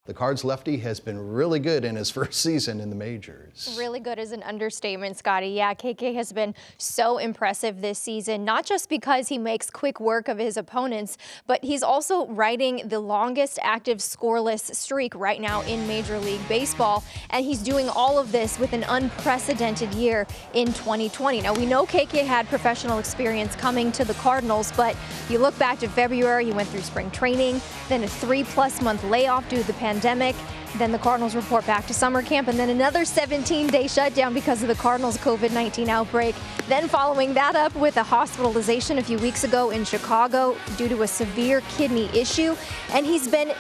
The Cards lefty has been really good in his first season in the majors. Really good is an understatement, Scotty. Yeah, KK has been so impressive this season, not just because he makes quick work of his opponents, but he's also riding the longest active scoreless streak right now in Major League Baseball. And he's doing all of this with an unprecedented year in 2020. Now, we know KK had professional experience coming to the Cardinals, but you look back to February, he went through spring training, then a 3+ month layoff due to the pandemic. Then the Cardinals report back to summer camp, and then another 17-day shutdown because of the Cardinals' COVID-19 outbreak. Then following that up with a hospitalization a few weeks ago in Chicago due to a severe kidney issue. And he's been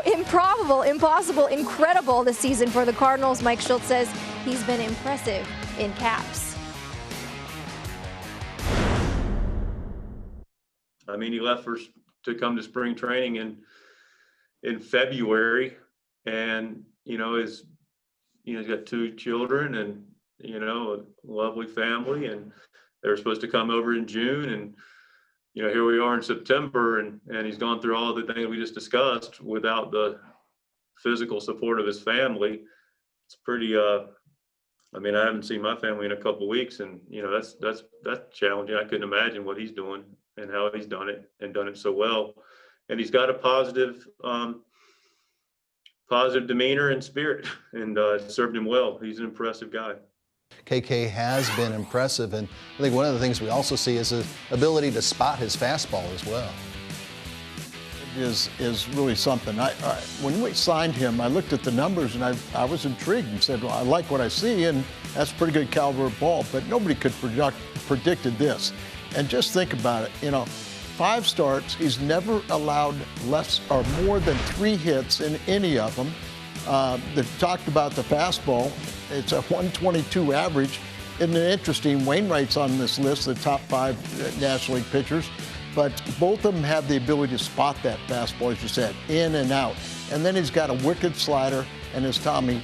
improbable, impossible, incredible this season for the Cardinals. Mike Schultz says he's been impressive in caps. I mean, he left to come to spring training in February, and he's got 2 children and a lovely family, and they were supposed to come over in June, and here we are in September, and he's gone through all the things we just discussed without the physical support of his family. It's pretty I haven't seen my family in a couple of weeks, and that's challenging. I couldn't imagine what he's doing and how he's done it, and done it so well. And he's got a positive demeanor and spirit, and served him well. He's an impressive guy. KK has been impressive, and I think one of the things we also see is his ability to spot his fastball as well. Is really something. When we signed him, I looked at the numbers and I was intrigued and said, well, I like what I see, and that's pretty good caliber of ball, but nobody could predicted this. And just think about it, 5 starts, he's never allowed less or more than 3 hits in any of them. They've talked about the fastball. It's a 122 average. Isn't it interesting? Wainwright's on this list, the top 5 National League pitchers. But both of them have the ability to spot that fastball, as you said, in and out. And then he's got a wicked slider, and as Tommy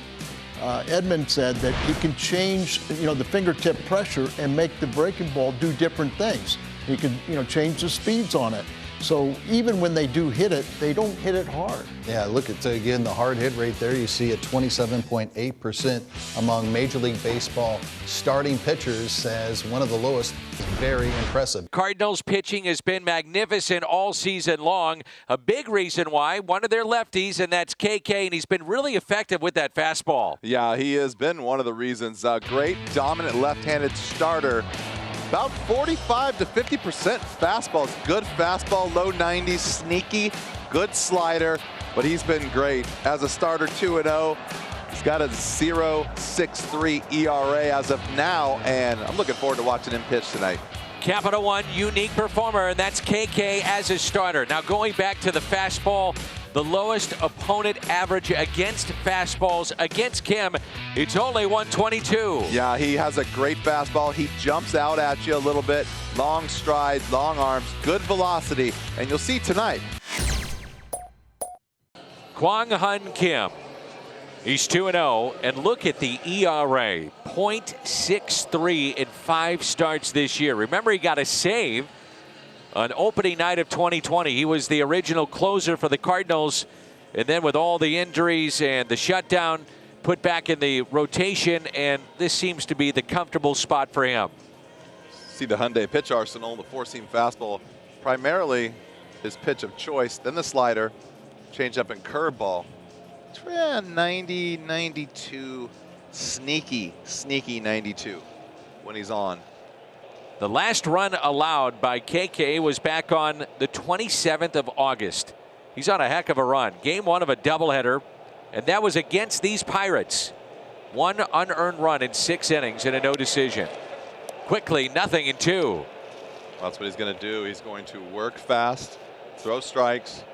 Edmond said, that he can change, the fingertip pressure and make the breaking ball do different things. He can, change the speeds on it. So even when they do hit it, they don't hit it hard. Yeah, look at, again, the hard hit rate there. You see at 27.8% among Major League Baseball starting pitchers as one of the lowest. Very impressive. Cardinals pitching has been magnificent all season long. A big reason why, one of their lefties, and that's KK, and he's been really effective with that fastball. Yeah, he has been one of the reasons. Great, dominant left-handed starter. About 45 to 50% fastballs. Good fastball, low 90s, sneaky, good slider, but he's been great. As a starter, 2-0. He's got a 0.63 ERA as of now, and I'm looking forward to watching him pitch tonight. Capital One unique performer, and that's KK as a starter. Now going back to the fastball, the lowest opponent average against fastballs against Kim, it's only 122. Yeah, he has a great fastball. He jumps out at you a little bit. Long strides, long arms, good velocity, and you'll see tonight. Kwang Hun Kim. He's 2-0, and look at the ERA, 0.63 in 5 starts this year. Remember, he got a save on opening night of 2020. He was the original closer for the Cardinals, and then with all the injuries and the shutdown, put back in the rotation, and this seems to be the comfortable spot for him. See the Hyundai pitch arsenal, the 4-seam fastball, primarily his pitch of choice, then the slider, changeup and curveball. 90, 92, sneaky 92 when he's on. The last run allowed by KK was back on the 27th of August. He's on a heck of a run. Game 1 of a doubleheader, and that was against these Pirates. 1 unearned run in 6 innings and a no decision. Quickly, nothing in 2. That's what he's going to do. He's going to work fast, throw strikes.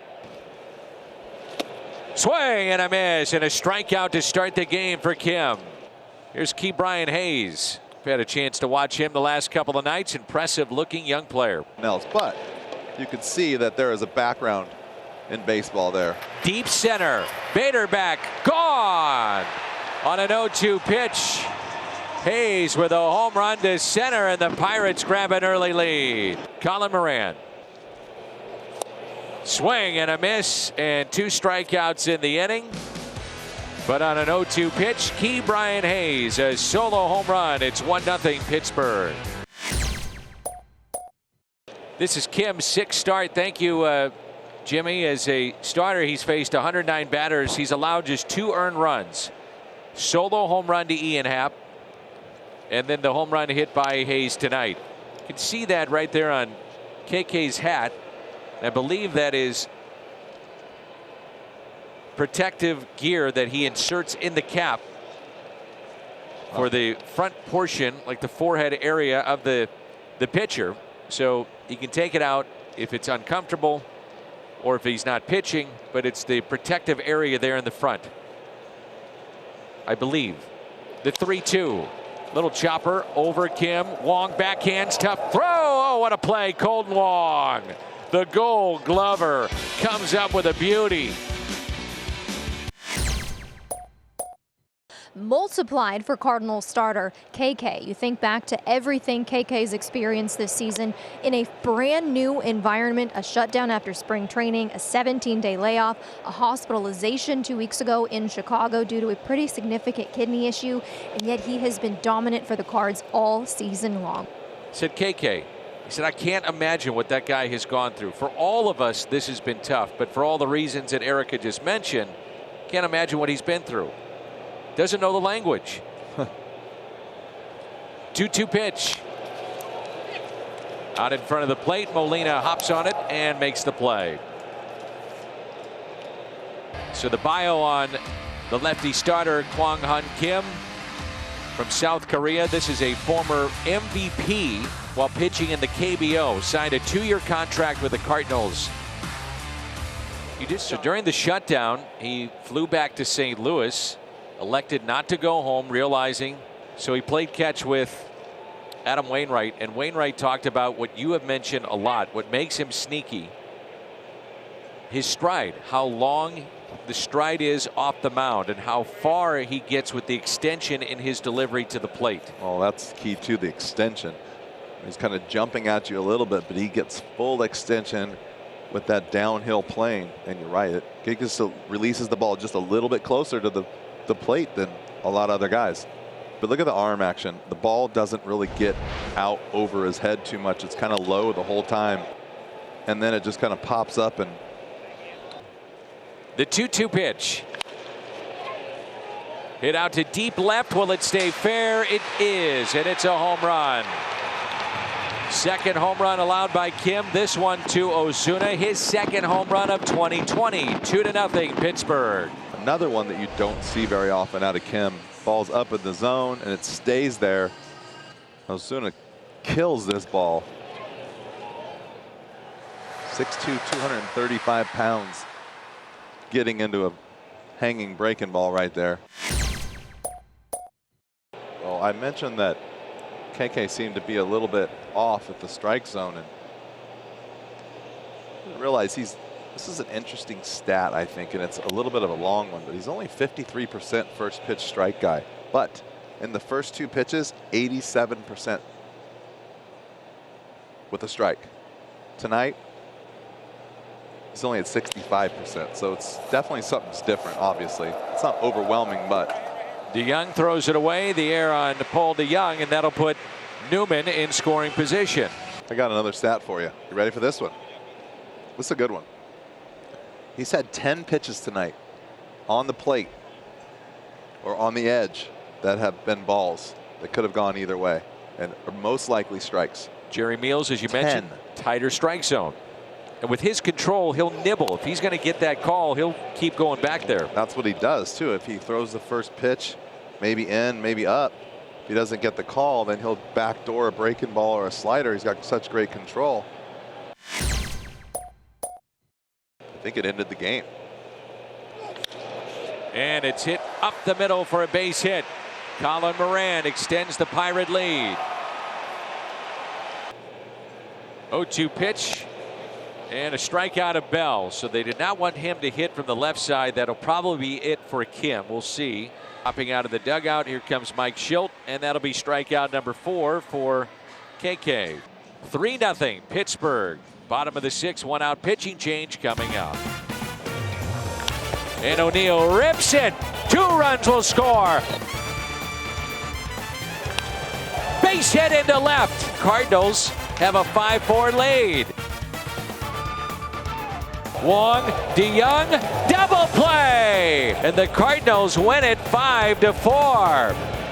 Swing and a miss, and a strikeout to start the game for Kim. Here's Key Brian Hayes. We've had a chance to watch him the last couple of nights. Impressive looking young player. But you can see that there is a background in baseball there. Deep center. Bader back. Gone on an 0-2 pitch. Hayes with a home run to center, and the Pirates grab an early lead. Colin Moran. Swing and a miss, and 2 strikeouts in the inning. But on an 0-2 pitch, Key Brian Hayes, a solo home run. It's 1-0 Pittsburgh. This is Kim's 6th start. Thank you, Jimmy. As a starter, he's faced 109 batters. He's allowed just 2 earned runs. Solo home run to Ian Happ, and then the home run hit by Hayes tonight. You can see that right there on KK's hat. I believe that is protective gear that he inserts in the cap for the front portion, like the forehead area of the pitcher. So he can take it out if it's uncomfortable or if he's not pitching, but it's the protective area there in the front, I believe. The 3-2. Little chopper over Kim. Wong backhands, tough throw. Oh, what a play. Colton Wong, the Gold Glover, comes up with a beauty. Multiplied for Cardinals starter KK. You think back to everything KK's experienced this season in a brand new environment, a shutdown after spring training, a 17-day layoff, a hospitalization 2 weeks ago in Chicago due to a pretty significant kidney issue, and yet he has been dominant for the Cards all season long. Said KK. He said, I can't imagine what that guy has gone through. For all of us, this has been tough, but for all the reasons that Erica just mentioned, can't imagine what he's been through. Doesn't know the language. 2-2 pitch. Out in front of the plate, Molina hops on it and makes the play. So the bio on the lefty starter, Kwang Hun Kim from South Korea. This is a former MVP while pitching in the KBO. Signed a 2-year contract with the Cardinals. So during the shutdown, he flew back to St. Louis. Elected not to go home, realizing. So he played catch with Adam Wainwright, and Wainwright talked about what you have mentioned a lot, what makes him sneaky. His stride, how long the stride is off the mound and how far he gets with the extension in his delivery to the plate. Well, that's key to the extension. He's kind of jumping at you a little bit, but he gets full extension with that downhill plane. And you're right, it just releases the ball just a little bit closer to the plate than a lot of other guys. But look at the arm action. The ball doesn't really get out over his head too much. It's kind of low the whole time, and then it just kind of pops up. And the 2-2 pitch hit out to deep left. Will it stay fair? It is, and it's a home run. Second home run allowed by Kim. This one to Ozuna, his second home run of 2020. 2-0 Pittsburgh. Another one that you don't see very often out of Kim. Ball's up in the zone and it stays there. Ozuna kills this ball. 6'2", 235 pounds. Getting into a hanging breaking ball right there. Well, I mentioned that KK seemed to be a little bit off at the strike zone, and I realize this is an interesting stat, I think, and it's a little bit of a long one, but he's only 53% first pitch strike guy. But in the first 2 pitches, 87% with a strike. Tonight, he's only at 65%, so it's definitely something's different, obviously. It's not overwhelming, but. DeYoung throws it away, the air on Paul DeYoung, and that'll put Newman in scoring position. I got another stat for you. You ready for this one? This is a good one. He's had 10 pitches tonight on the plate or on the edge that have been balls that could have gone either way and are most likely strikes. Jerry Meals, as you mentioned, tighter strike zone. And with his control, he'll nibble. If he's going to get that call, he'll keep going back there. That's what he does, too. If he throws the first pitch, maybe in, maybe up, if he doesn't get the call, then he'll backdoor a breaking ball or a slider. He's got such great control. I think it ended the game. And it's hit up the middle for a base hit. Colin Moran extends the Pirate lead. 0-2 pitch and a strikeout of Bell. So they did not want him to hit from the left side. That'll probably be it for Kim. We'll see. Hopping out of the dugout, here comes Mike Schilt, and that'll be strikeout number 4 for KK. 3-0 Pittsburgh. Bottom of the 6th, 1 out, pitching change coming up. And O'Neill rips it. 2 runs will score. Base hit into left. Cardinals have a 5-4 lead. Wong, DeYoung, double play! And the Cardinals win it 5-4.